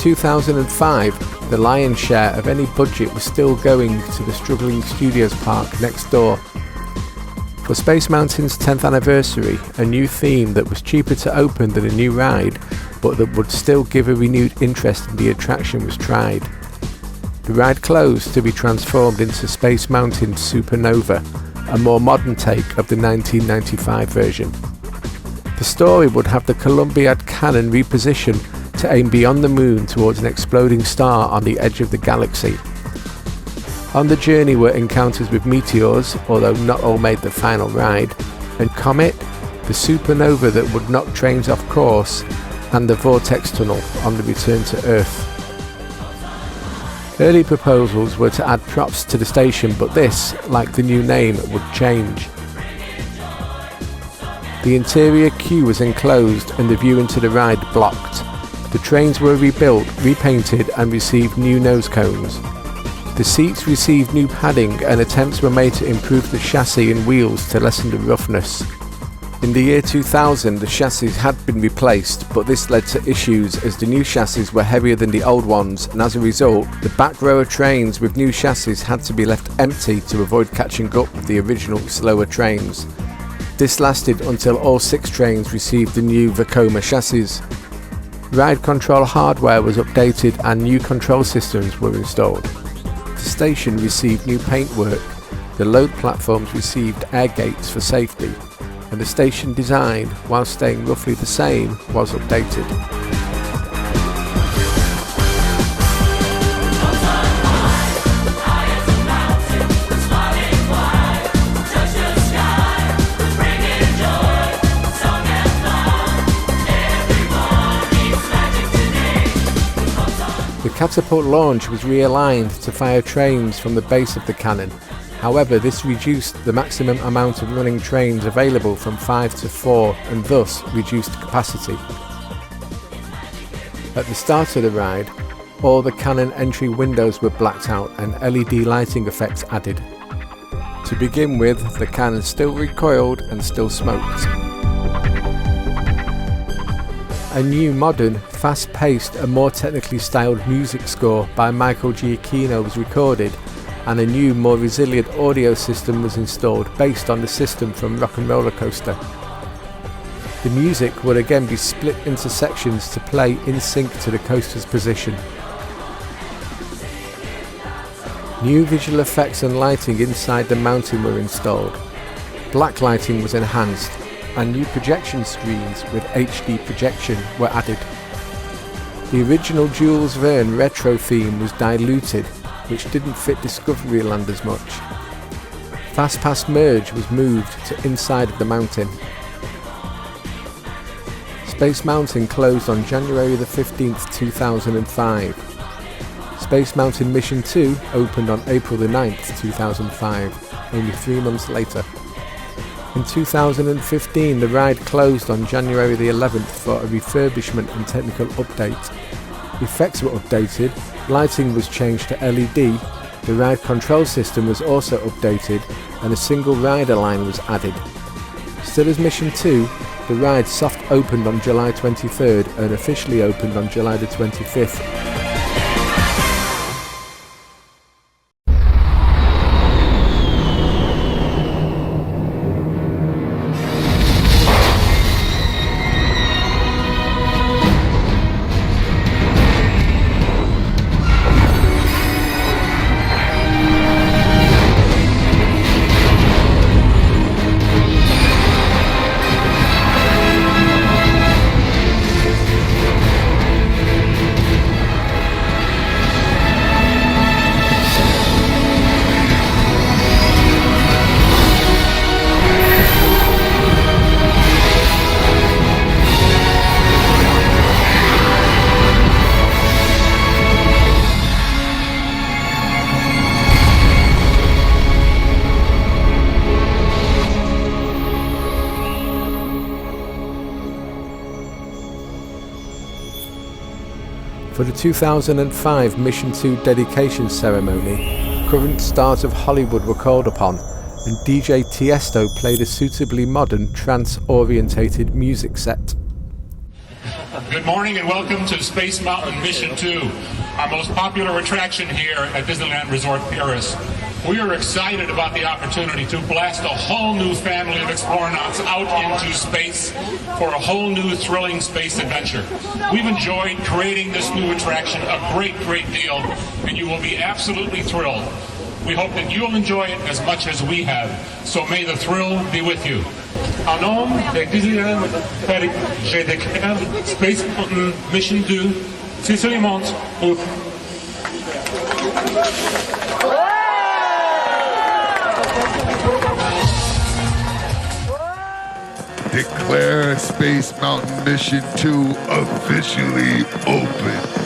2005, the lion's share of any budget was still going to the struggling studios park next door. For Space Mountain's 10th anniversary, a new theme that was cheaper to open than a new ride, but that would still give a renewed interest in the attraction was tried. The ride closed to be transformed into Space Mountain Supernova, a more modern take of the 1995 version. The story would have the Columbiad cannon repositioned to aim beyond the moon towards an exploding star on the edge of the galaxy. On the journey were encounters with meteors, although not all made the final ride, and Comet, the supernova that would knock trains off course, and the Vortex Tunnel on the return to Earth. Early proposals were to add props to the station, but this, like the new name, would change. The interior queue was enclosed and the view into the ride blocked. The trains were rebuilt, repainted and received new nose cones. The seats received new padding and attempts were made to improve the chassis and wheels to lessen the roughness. In the year 2000 the chassis had been replaced, but this led to issues as the new chassis were heavier than the old ones, and as a result the back row of trains with new chassis had to be left empty to avoid catching up with the original slower trains. This lasted until all 6 trains received the new Vekoma chassis. Ride control hardware was updated and new control systems were installed. The station received new paintwork, the load platforms received air gates for safety, and the station design, while staying roughly the same, was updated. The catapult launch was realigned to fire trains from the base of the cannon. However, this reduced the maximum amount of running trains available from 5 to 4 and thus reduced capacity. At the start of the ride, all the cannon entry windows were blacked out and LED lighting effects added. To begin with, the cannon still recoiled and still smoked. A new modern, fast-paced and more technically styled music score by Michael Giacchino was recorded, and a new, more resilient audio system was installed based on the system from Rock and Roller Coaster. The music would again be split into sections to play in sync to the coaster's position. New visual effects and lighting inside the mountain were installed. Black lighting was enhanced, and new projection screens with HD projection were added. The original Jules Verne retro theme was diluted, which didn't fit Discoveryland as much. Fastpass Merge was moved to inside of the mountain. Space Mountain closed on January the 15th, 2005. Space Mountain Mission 2 opened on April the 9th, 2005, only 3 months later. In 2015, the ride closed on January the 11th for a refurbishment and technical update. Effects were updated, lighting was changed to LED, the ride control system was also updated, and a single rider line was added. Still as Mission 2, the ride soft opened on July 23rd and officially opened on July the 25th. For the 2005 Mission 2 dedication ceremony, current stars of Hollywood were called upon, and DJ Tiesto played a suitably modern, trance-orientated music set. Good morning and welcome to Space Mountain Mission 2, our most popular attraction here at Disneyland Resort Paris. We are excited about the opportunity to blast a whole new family of exploronauts out into space for a whole new thrilling space adventure. We've enjoyed creating this new attraction a great deal, and you will be absolutely thrilled. We hope that you'll enjoy it as much as we have, so may the thrill be with you. En nom de Disneyland Paris, je déclare Space Mountain Mission 2, officiellement ouvert. Declare Space Mountain Mission 2 officially open.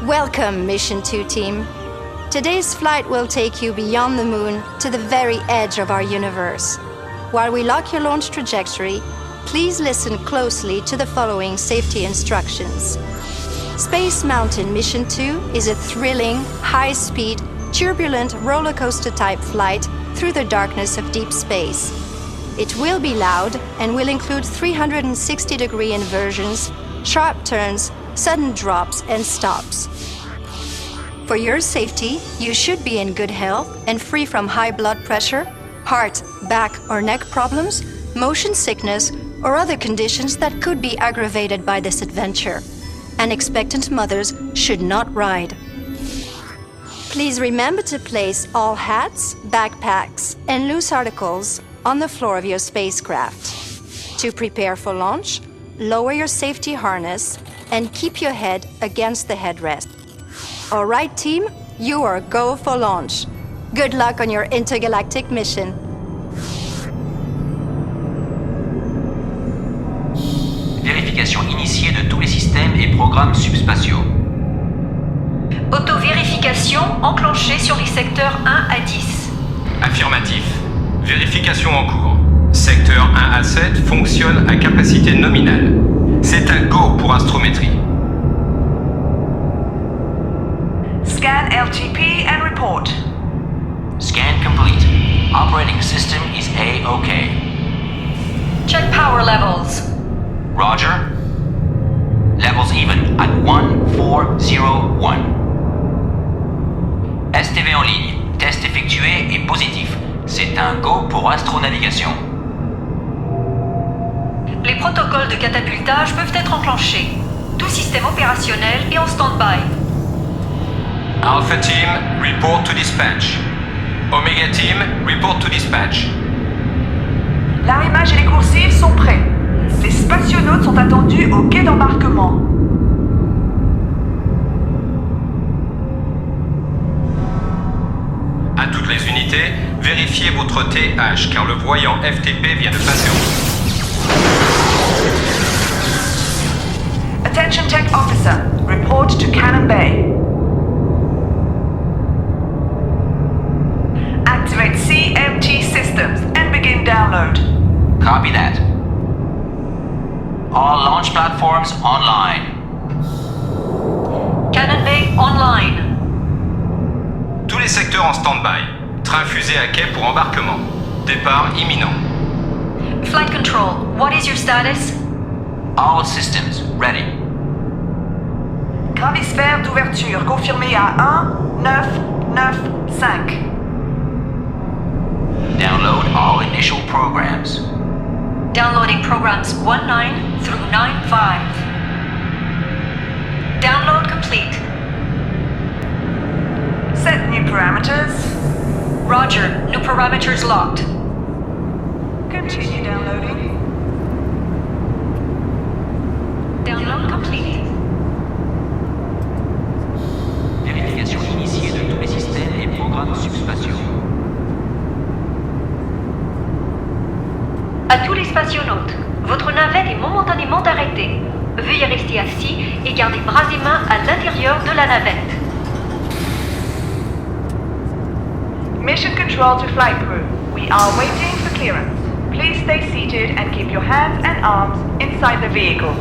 Welcome, Mission 2 team. Today's flight will take you beyond the moon to the very edge of our universe. While we lock your launch trajectory, please listen closely to the following safety instructions. Space Mountain Mission 2 is a thrilling, high-speed, turbulent roller coaster type flight through the darkness of deep space. It will be loud and will include 360-degree inversions, sharp turns, sudden drops and stops. For your safety, you should be in good health and free from high blood pressure, heart, back or neck problems, motion sickness, or other conditions that could be aggravated by this adventure. And expectant mothers should not ride. Please remember to place all hats, backpacks, and loose articles on the floor of your spacecraft. To prepare for launch, lower your safety harness and keep your head against the headrest. All right, team, you are go for launch. Good luck on your intergalactic mission. Vérification initiée de tous les systèmes et programmes subspatiaux. Auto-vérification enclenchée sur les secteurs 1 à 10. Affirmatif. Vérification en cours. Secteur 1 à 7 fonctionne à capacité nominale. C'est un go pour astrométrie. Scan LTP and report. Scan complete. Operating system is A-OK. Check power levels. Roger. Levels even at 1401. STV en ligne. Test effectué et positif. C'est un go pour astronavigation. Les protocoles de catapultage peuvent être enclenchés. Tout système opérationnel est en stand-by. Alpha Team, report to dispatch. Omega Team, report to dispatch. L'arrimage et les coursives sont prêts. Les spationautes sont attendus au quai d'embarquement. À toutes les unités, vérifiez votre TH car le voyant FTP vient de passer en dessous. Attention Tech Officer, report to Cannon Bay. Activate CMT systems and begin download. Copy that. All launch platforms online. Cannon Bay online. Tous les secteurs en stand-by. Train fusée à quai pour embarquement. Départ imminent. Flight control, what is your status? All systems ready. Gravisphère d'ouverture confirmé à 1, 9, 9, 5. Download all initial programs. Downloading programs 19 through 95. Download complete. Set new parameters. Roger, new parameters locked. Continue downloading. Download complete. Vérification initiée de tous les systèmes et programmes subspatiaux. À tous les spationautes, votre navette est momentanément arrêtée. Veuillez rester assis et garder bras et mains à l'intérieur de la navette. Mission control to flight crew. We are waiting for clearance. Please stay seated and keep your hands and arms inside the vehicle.